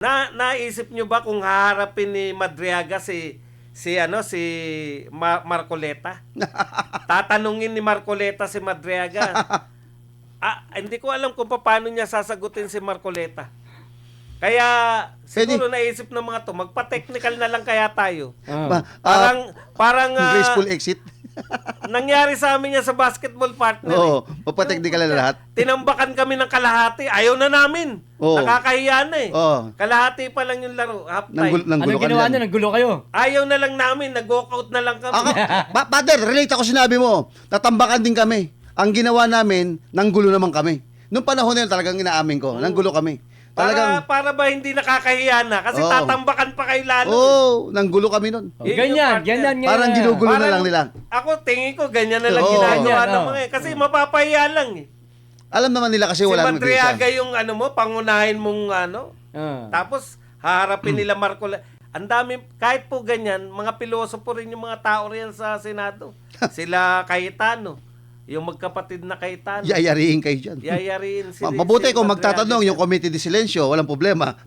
Naisip nyo ba kung haharapin ni Madriaga si Marcoleta? Tatanungin ni Marcoleta si Madriaga. Hindi ko alam kung paano niya sasagutin si Marcoleta. Kaya siguro naisip ng mga to, magpa-technical na lang kaya tayo. Parang graceful exit. nangyari sa amin yan sa basketball partner. Oo, magpa-technical na lahat. Tinambakan kami ng kalahati. Ayaw na namin. Oo. Nakakahiya na eh. Oo. Kalahati pa lang yung laro. Half time. Anong ginawa niyo? Naggulo kayo? Ayaw na lang namin. Nag-walkout na lang kami. Father, relate ako sinabi mo. Natambakan din kami. Ang ginawa namin, nanggulo naman kami. Noong panahon na yun, talagang inaamin ko. Nanggulo kami. Para ba hindi nakakahiya na? Kasi tatambakan pa kayo lalo. Nanggulo kami nun. Ganyan. Parang ginugulo na lang nila. Ako, tingin ko, ganyan na lang ginagawa ng mga eh. Kasi mapapahiya lang eh. Alam naman nila kasi wala namang Madriaga yung pangunahin mong tapos haharapin nila Marcoleta. Ang dami, kahit po ganyan, mga pilosopo rin yung mga tao riyan sa Senado. Sila Cayetano. Yung magkapatid na Cayetano. Yayariin kayo dyan. Yayariin Mabuti kung magtatanong yung Committee de Silencio, walang problema.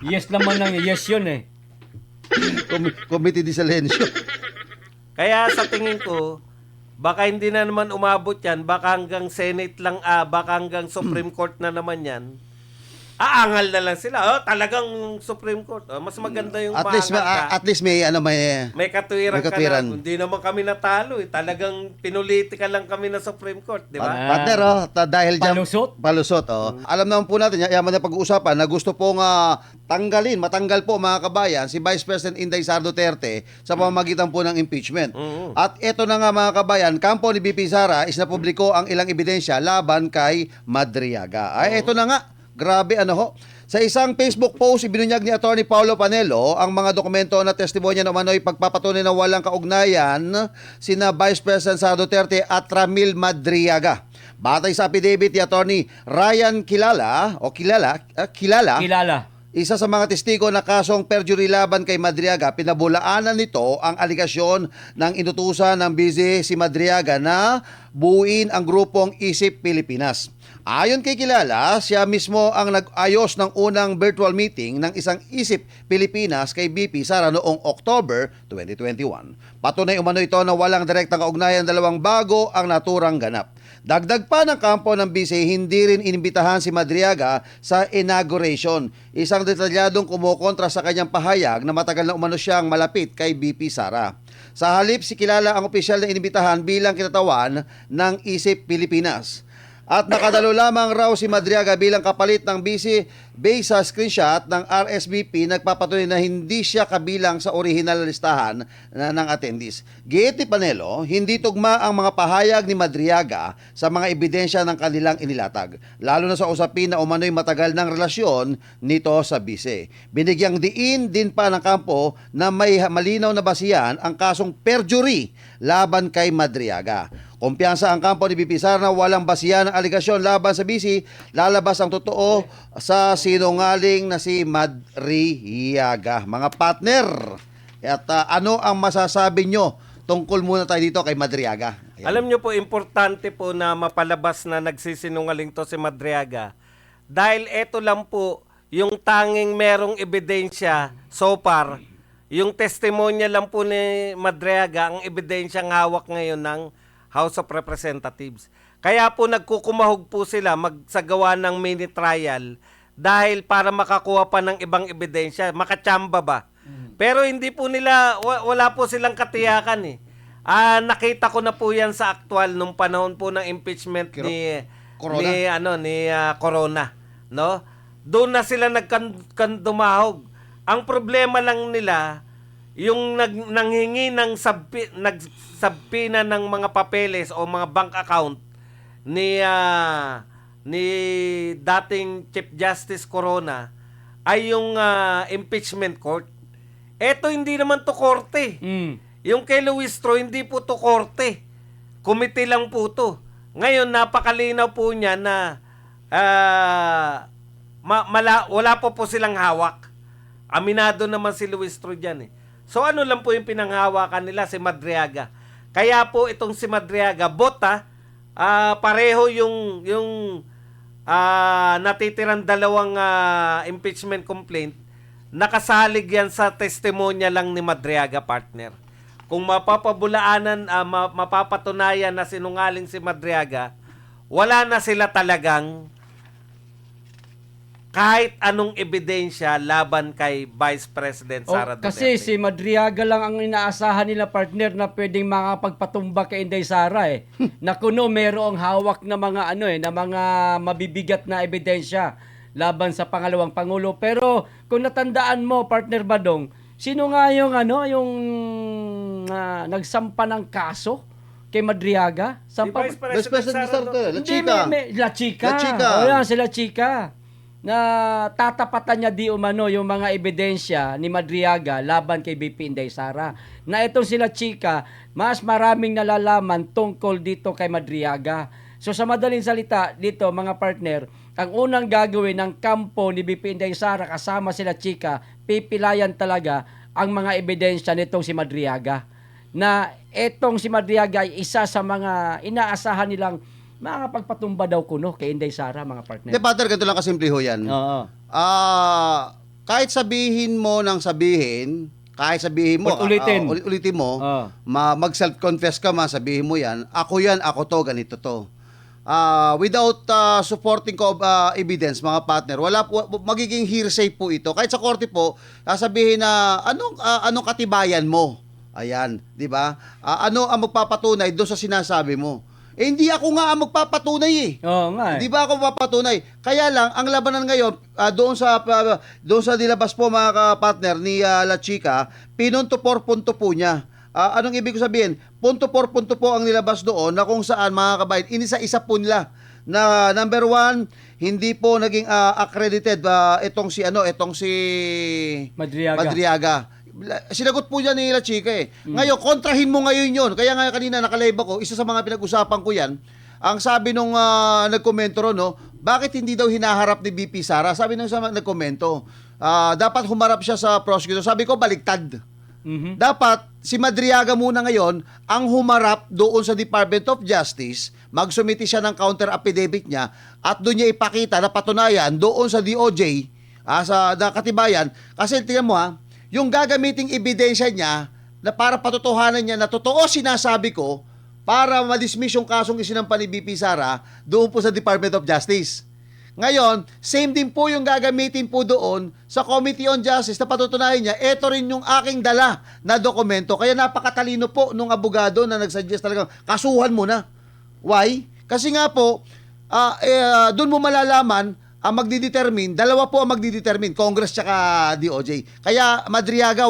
Yes naman lang, yes yun eh. Committee de Silencio. Kaya sa tingin ko, baka hindi na naman umabot yan, baka hanggang Senate lang, baka hanggang Supreme Court na naman yan. Aangal na lang sila. Talagang Supreme Court. Mas maganda yung at least may katuwiran ka katuwiran. na. Hindi naman kami natalo. Talagang pinulitika lang kami na Supreme Court. Di ba? Partner, dahil dyan. Palusot. Alam naman po natin, yaman na pag-uusapan na gusto pong matanggal po mga kabayan, si Vice President Inday Sara Duterte sa pamamagitan po ng impeachment. At ito na nga mga kabayan, kampo ni BP Sara is napubliko ang ilang ebidensya laban kay Madriaga. Ito na nga. Grabe Sa isang Facebook post, ibinunyag ni Attorney Paulo Panelo ang mga dokumento na testimonya na umano'y pagpapatunay na walang kaugnayan sina Vice President Sara Duterte at Ramil Madriaga. Batay sa affidavit ni Attorney Ryan Kilala, isa sa mga testigo na kasong perjury laban kay Madriaga, pinabulaanan nito ang aligasyon ng inutusan ng busy si Madriaga na buuin ang grupong Isip Pilipinas. Ayon kay Kilala, siya mismo ang nag-ayos ng unang virtual meeting ng isang Isip Pilipinas kay BP Sara noong October 2021. Patunay umano ito na walang direktang kaugnayan dalawang bago ang naturang ganap. Dagdag pa ng kampo ng BC, hindi rin inimbitahan si Madriaga sa inauguration. Isang detalyadong kumukontra sa kanyang pahayag na matagal na umano siyang malapit kay BP Sara. Sa halip, si Kilala ang opisyal na inimbitahan bilang kinatawan ng Isip Pilipinas. At nakadalo lamang raw si Madriaga bilang kapalit ng BC based sa screenshot ng RSVP nagpapatunay na hindi siya kabilang sa orihinal listahan ng attendees. Giit ni Panelo, hindi tugma ang mga pahayag ni Madriaga sa mga ebidensya ng kanilang inilatag, lalo na sa usapin na umano'y matagal ng relasyon nito sa BC. Binigyang diin din pa ng kampo na may malinaw na basihan ang kasong perjury laban kay Madriaga. Kumpiyansa ang kampo ni BP Sara na walang basihan ng aligasyon laban sa BC, lalabas ang totoo sa sinungaling na si Madriaga. Mga partner, at ano ang masasabi nyo tungkol muna tayo dito kay Madriaga? Ayan. Alam nyo po, importante po na mapalabas na nagsisinungaling to si Madriaga. Dahil eto lang po, yung tanging merong ebidensya so far, yung testimonya lang po ni Madriaga, ang ebidensyang hawak ngayon ng House of Representatives. Kaya po nagkukumahog po sila magsagawa ng mini trial dahil para makakuha pa ng ibang ebidensya, makachamba ba. Pero hindi po nila, wala po silang katiyakan eh. Nakita ko na po yan sa aktual nung panahon po ng impeachment ni Corona, no? Doon na sila nagkandumahog. Ang problema lang nila, yung nanghingi ng nagsabpina ng mga papeles o mga bank account ni dating Chief Justice Corona ay yung impeachment court. Eto hindi naman to korte. Yung kay Luis Tro, hindi po to korte. Komite lang po to. Ngayon, napakalinaw po niya na wala po silang hawak. Aminado naman si Luis Tro dyan eh. So ano lang po yung pinanghawakan nila, si Madriaga. Kaya po itong si Madriaga, pareho yung natitirang dalawang impeachment complaint, nakasalig yan sa testimonya lang ni Madriaga, partner. Kung mapapatunayan na sinungaling si Madriaga, wala na sila talagang kahit anong ebidensya laban kay Vice President Sara Duterte. Kasi si Madriaga lang ang inaasahan nila, partner, na pwedeng makapagpatumba kay Inday Sara eh. Na kuno merong hawak na mga na mga mabibigat na ebidensya laban sa pangalawang pangulo. Pero kung natandaan mo, partner Badong, sino nga yung nagsampa ng kaso kay Madriaga? Si Vice Vice President Sara Duterte, La Hindi, Chica. La Chica. La Chica. O yan, si La Chica. Na tatapatan niya di umano yung mga ebidensya ni Madriaga laban kay BP Inday Sara. Na itong si La Chica, mas maraming nalalaman tungkol dito kay Madriaga. So sa madaling salita dito, mga partner, ang unang gagawin ng kampo ni BP Inday Sara kasama si La Chica, pipilayan talaga ang mga ebidensya nitong si Madriaga. Na etong si Madriaga ay isa sa mga inaasahan nilang makakapagpatumba daw kuno kay Inday Sara, mga partner. Hindi, partner, ganito lang kasimple ho yan. Oo. Kahit sabihin mo ng sabihin, kahit sabihin mo, Ulitin. ulitin mo, Oo. mag-self-confess ka man, sabihin mo yan, ako, to, ganito to. Without supporting evidence, mga partner, magiging hearsay po ito. Kahit sa korte po, sabihin na anong katibayan mo? Ayan, 'di ba? Ano ang magpapatunay doon sa sinasabi mo? Hindi ako nga ang magpapatunay eh. Oo nga. Di ba ako mapatunay? Kaya lang, ang labanan ngayon, doon sa nilabas po mga partner ni La Chica, pinunto por punto po niya. Anong ibig ko sabihin? Punto por punto po ang nilabas doon na kung saan mga kabayan, inisa-isa po nila na number 1, hindi po naging accredited itong si Madriaga. Sinagot po niya ni La Chica eh. Ngayon, kontrahin mo ngayon yon. Kaya nga kanina nakalive ako, isa sa mga pinag-usapan ko yan, ang sabi nung nagkomento ron, bakit hindi daw hinaharap ni BP Sara? Sabi nung sa nagkomento, dapat humarap siya sa prosecutor. Sabi ko, baliktad. Mhm. Dapat si Madriaga muna ngayon ang humarap doon sa Department of Justice, magsumiti siya ng counter affidavit niya at doon niya ipakita na patunayan doon sa DOJ, sa katibayan. Kasi tingnan mo yung gagamiting ebidensya niya na para patotohanan niya na totoo sinasabi ko para ma-dismiss yung kasong isinampa ni BP Sara doon po sa Department of Justice. Ngayon, same din po yung gagamitin po doon sa Committee on Justice na patutunayan niya, eto rin yung aking dala na dokumento. Kaya napakatalino po nung abogado na nagsuggest talagang kasuhan mo na. Why? Kasi nga po, doon mo malalaman ang magdidetermine, dalawa po ang magdidetermine, Congress tsaka DOJ. Kaya Madriaga,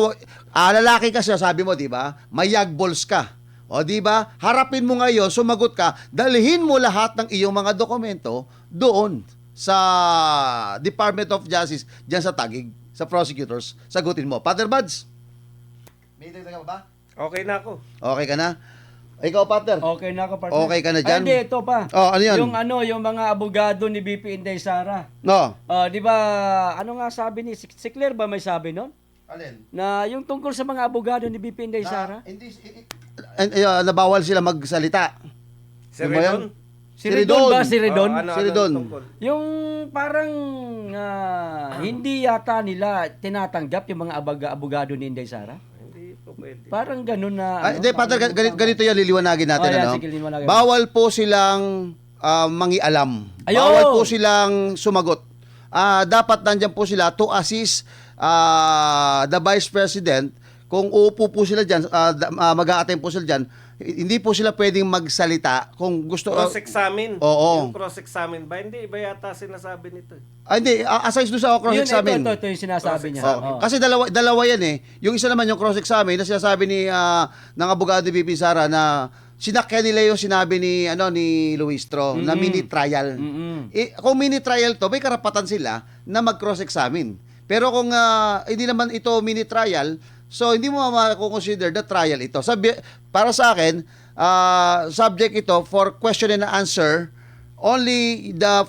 lalaki ka siya, sabi mo, di ba? Mayag balls ka. O di ba? Harapin mo ngayon, sumagot ka, dalhin mo lahat ng iyong mga dokumento doon sa Department of Justice, diyan sa Taguig, sa prosecutors, sagutin mo. Partner Buds, may dagdag ka ba? Okay na ako. Okay ka na? Ikaw, partner? Okay na ako, partner. Okay ka na dyan? Ay, hindi, ito pa. Ano yan? Yung mga abogado ni BP Inday Sara. No. Di ba, ano nga sabi ni, si Claire ba may sabi nun? Alin? Na yung tungkol sa mga abogado ni BP Inday Sara? Nabawal sila magsalita. Si Ano ba yan? Redon? Si Redon ba? Si Redon? Si Redon. tungkol? Yung parang hindi yata nila tinatanggap yung mga abogado ni Inday Sara? Hindi po pwede. Parang ganun na... Hindi, partner, ganito yan, liliwanagin natin. yan, ano? sige, liwanagin. Bawal po silang mangialam. Ayun! Bawal po silang sumagot. Dapat nandyan po sila to assist the Vice President. Kung uupo po sila dyan, mag-a-attend po sila dyan, hindi po sila pwedeng magsalita kung gusto. Cross-examine. Oo. Yung cross-examine ba? Hindi, iba yata sinasabi nito. Hindi, aside doon sa cross-examine. Ito yung sinasabi niya. Oh, kasi dalawa yan eh. Yung isa naman yung cross-examine na sinasabi ng abogado ni BP Sara na sinakyan nila yung sinabi ni Luistro na mini trial. Kung mini trial to, may karapatan sila na mag-cross-examine. Pero kung hindi naman ito mini trial, so hindi mo ma-consider the trial ito. Para sa akin, subject ito for question and answer. Only the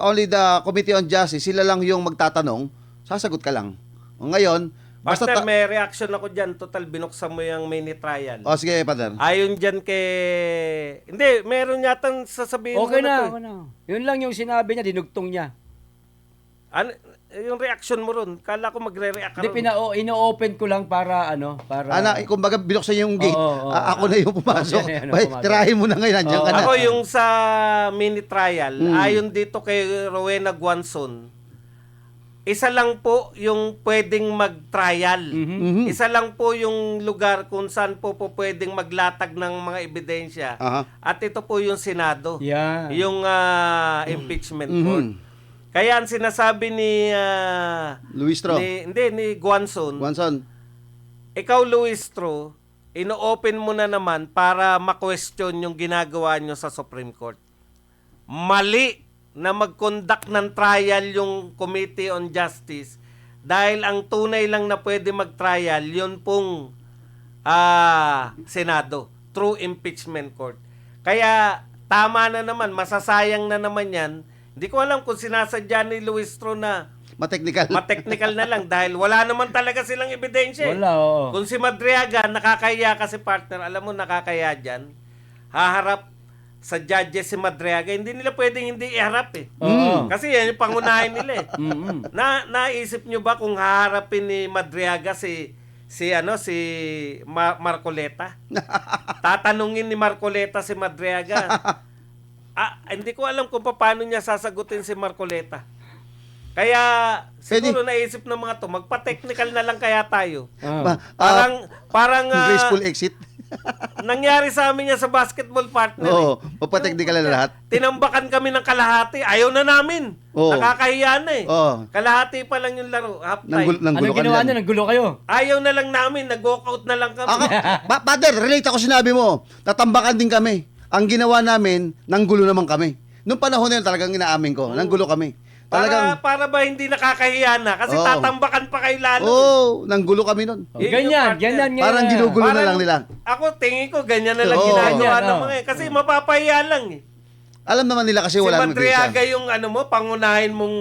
only the Committee on Justice, sila lang yung magtatanong, sasagot ka lang. Ngayon, Basta Partner, may reaction ako dyan. Total, binuksan mo yung mini trial. O sige, Father. Ayon dyan kay... Hindi, meron yatang sasabihin Okay mo na, to, okay na. Yun lang yung sinabi niya, dinugtong niya. Ano, yung reaction mo ron, kala ko magre-react ka Hindi, ron. ino-open ko lang para para... Kumbaga binuksan yung gate. Oo, oo, Ako na yung pumasok. Yan, yan, Bay, pumasok. tirahin mo na ngayon, nandiyan ka na. Ako yung sa mini trial, ayon dito kay Rowena Guanzon, isa lang po yung pwedeng mag-trial. Isa lang po yung lugar kung saan po pwedeng maglatag ng mga ebidensya. Aha. At ito po yung Senado. Yan. Yung impeachment court. Kaya ang sinasabi ni Luis Tro. ni Guanzon, Wanson. ikaw Luis Tro, ino-open mo na naman para ma-question yung ginagawa nyo sa Supreme Court. Mali na mag-conduct ng trial yung Committee on Justice dahil ang tunay lang na pwede mag-trial yun pong Senado through impeachment court. Kaya tama na naman, masasayang na naman yan. Hindi ko alam kung sinasadya ni Luis Tro na Matechnical. ma-technical na lang dahil wala naman talaga silang ebidensya. Wala, oo. Kung si Madriaga, nakakaya kasi partner, alam mo nakakaya dyan, haharap sa judges si Madriaga, hindi nila pwedeng hindi iharap eh. Oo. Kasi yan yung pangunahin nila eh. Naisip nyo ba kung haharapin ni Madriaga si Marcoleta? Tatanungin ni Marcoleta si Madriaga. Hindi ko alam kung paano niya sasagutin si Marcoleta. Kaya siguro naisip ng mga to, magpa-technical na lang kaya tayo. Parang Graceful exit. nangyari sa amin yan sa basketball partner. Oo, magpa-technical na lahat. Tinambakan kami ng kalahati. Ayaw na namin. Oo. Nakakahiya na eh. Oo. Kalahati pa lang yung laro. Half time. Anong ginawa niya? Naggulo kayo? Ayaw na lang namin. Nag-walkout na lang kami. Father, relate ako sinabi mo. Tatambakan din kami. Ang ginawa namin, nanggulo naman kami. Noong panahon na yun, talagang inaamin ko. Nanggulo kami. Para ba hindi nakakahiya na? Kasi Oo. tatambakan pa kayo lalo. Nanggulo kami nun. Yun yung Ganyan, partner. ganyan. Parang ginugulo na lang nila. Ako, tingin ko, ganyan na lang Oo. ginagawa Ganyan, ng oo. mga eh. Kasi mapapahiya lang eh. Alam naman nila kasi Si wala namang Madriaga grisa. yung pangunahin mong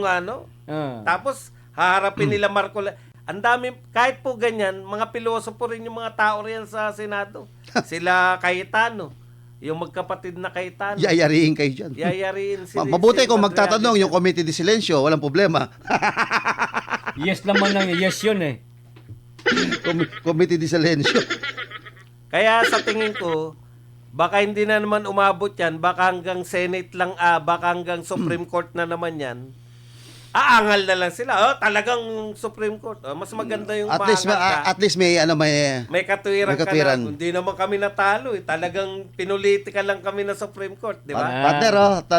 tapos haharapin nila Marcoleta. Ang dami, kahit po ganyan, mga pilosopo rin yung mga tao riyan sa Senado. Sila Cayetano, yung magkapatid na Cayetano. Yayariin kayo dyan. Yayariin Mabuti kung Madriaga magtatanong dyan. yung Committee de Silencio, walang problema. Yes naman lang. Yes yun eh. Committee de Silencio. Kaya sa tingin ko, baka hindi na naman umabot yan, baka hanggang Senate lang, baka hanggang Supreme Court na naman yan. Aangal na lang sila. Talagang Supreme Court. Mas maganda yung At least maangal ka. at least may May katwiran may ka katwiran. na. Hindi naman kami natalo. Talagang pinulitika lang kami na Supreme Court. Di ba? Partner,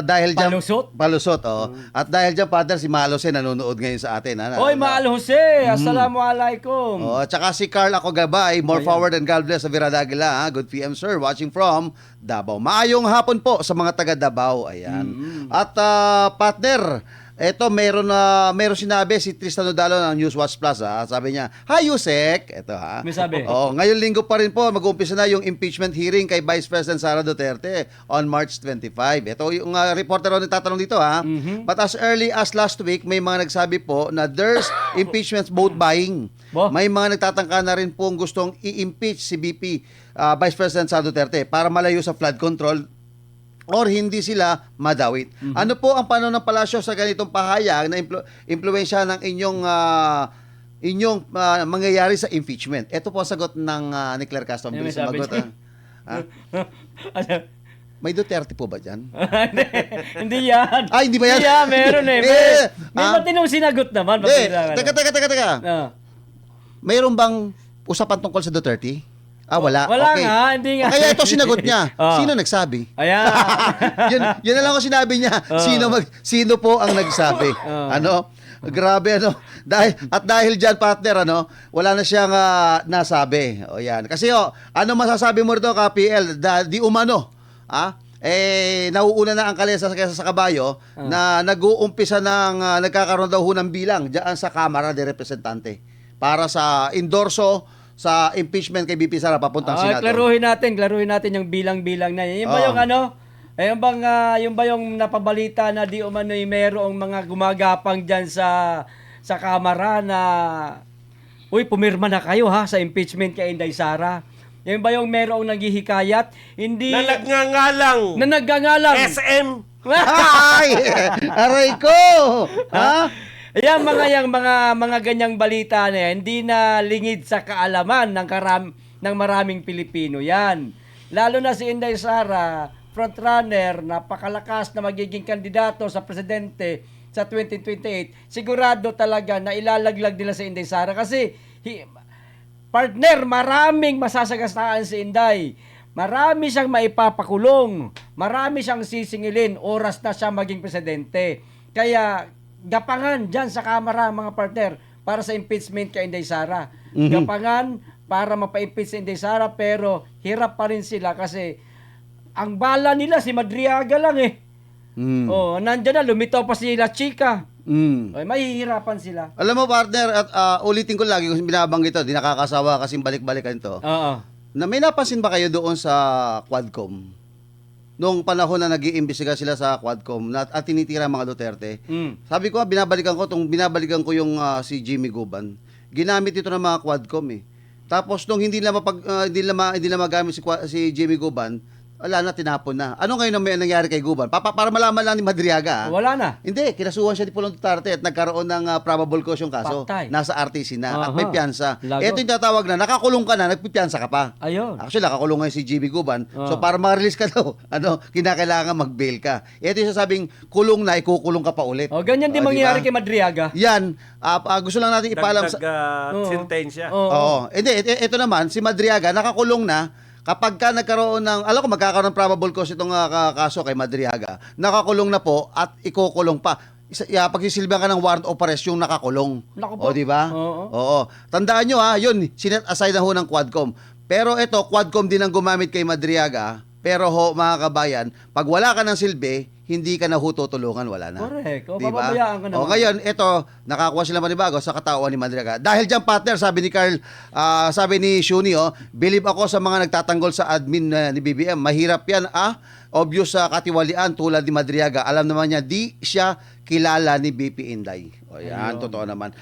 dahil dyan... Palusot? Palusot, At dahil dyan, partner, si Malose nanonood ngayon sa atin. Oy, Mahal Jose! Assalamualaikum! At saka si Carl Acogabay, more forward and God bless sa Virada Aguila. Good PM, sir. Watching from Davao. Maayong hapon po sa mga taga Davao. Ayan. At partner, eto meron sinabi si Tristan Odalo ng Newswatch Plus. Sabi niya, "Hi Yusek." Eto May sabi. Ngayon linggo pa rin po mag-uumpisa na yung impeachment hearing kay Vice President Sara Duterte on March 25. Ito yung reporter ron nagtatanong dito But as early as last week, may mga nagsabi po na there's impeachment vote buying. Bo? May mga nagtatangka na rin pong gustong i-impeach si VP Vice President Sara Duterte para malayo sa flood control or hindi sila madawit. Ano po ang pananampalasyo sa ganitong pahayag na impluwensya ng inyong mangyayari sa impeachment? Ito po ang sagot ng ni Claire Castro. Ano may Bilis sabi sumagot, niya? May Duterte po ba dyan? Hindi yan. Hindi ba yan? Hindi yan, meron eh. May matinong sinagot naman. Hindi. Teka. Mayroon bang usapan tungkol sa Duterte? Wala. Wala Okay. nga, hindi nga. Kaya ito sinagot niya. Oh. Sino nagsabi? Ayan. yun na lang ang sinabi niya. Sino po ang nagsabi? Grabe dahil diyan partner wala na siyang nasabi. Yan. Kasi ano masasabi mo rito PL di umano nauuna na ang kalesa kaysa sa kabayo na nag-uumpisa ng nagkakaroon daw ng bilang diyan sa Kamara de Representante para sa endorso sa impeachment kay BP Sara papuntang Senado. Klaruhin natin yung bilang-bilang na yan. Yung ba yung yung ba yung napabalita na di umano'y merong mga gumagapang dyan sa Kamara na uy, pumirma na kayo ha sa impeachment kay Inday Sara. Yan ba yung merong naghihikayat? Hindi... Na nagngangalang. Na nagngangalang. SM. Ay! Aray ko! Ha? Ayan, mga ganyang balita na yan, hindi na lingid sa kaalaman ng maraming Pilipino yan. Lalo na si Inday Sara, frontrunner, napakalakas na magiging kandidato sa presidente sa 2028. Sigurado talaga na ilalaglag nila si Inday Sara kasi partner, maraming masasagastaan si Inday. Marami siyang maipapakulong. Marami siyang sisingilin. Oras na siya maging presidente. Kaya, gapangan dyan sa Kamara, mga partner, para sa impeachment kay Inday Sara. Gapangan para mapa-impeach si Inday Sara, pero hirap pa rin sila kasi ang bala nila si Madriaga lang eh. Oh, nandiyan na, lumitaw pa sila Chika. Ay, mahihirapan sila. Alam mo partner, at ulitin ko lagi kung binabanggit ito, di nakakasawa kasing balik-balikan to. Oo. Na may napansin ba kayo doon sa Quadcom? Noong panahon na nag-iimbestiga sila sa Quadcom at tinitira ang mga Duterte. Sabi ko, binabalikan ko yung si Jimmy Guban. Ginamit ito ng mga Quadcom eh. Tapos nung hindi na magamit si Jimmy Guban, wala na, tinapon na. Ano ngayon ang nangyari kay Guban? Para malaman lang ni Madriaga. Wala na. Hindi, kinasuhan siya ni Pulong Duterte at nagkaroon ng probable cause yung kaso. Patay. Nasa RTC na at may Aha. piyansa. Lago. Ito yung tatawag na, nakakulong ka na, nagpipiyansa ka pa. Ayun. Actually, nakakulong ngayon si Jimmy Guban. Oh. So, para ma-release ka daw, kinakailangan mag-bail ka. Ito yung sasabing, kulong na, ikukulong ka pa ulit. Oh, ganyan din Oh, mangyayari diba? kay Madriaga. Yan, gusto lang natin ipaalam sa... Oo. Sentensya. Oo. Oo. Hindi, ito naman, si Madriaga, nakakulong na kapag ka nagkaroon ng, alam ko magkakaroon ng probable cause itong kaso kay Madriaga, nakakulong na po at ikukulong pa. Pagsisilbihan ka ng warrant of arrest yung nakakulong. Naku po. O, di ba? Oo. Oo. Tandaan nyo yun, sinet aside na ho ng Quadcom. Pero ito, Quadcom din ang gumamit kay Madriaga. Pero ho, mga kabayan, pag wala ka ng silbi, hindi ka na ho tutulungan, wala na. Correct. O, Diba? pababayaan ka naman. O ngayon, ito, nakakuha sila manibago sa katawan ni Madriaga. Dahil dyan, partner, sabi ni Carl, sabi ni Shuni, believe ako sa mga nagtatanggol sa admin ni BBM. Mahirap yan, obvious sa katiwalian tulad ni Madriaga. Alam naman niya, di siya kilala ni BP Inday. O yan, totoo naman.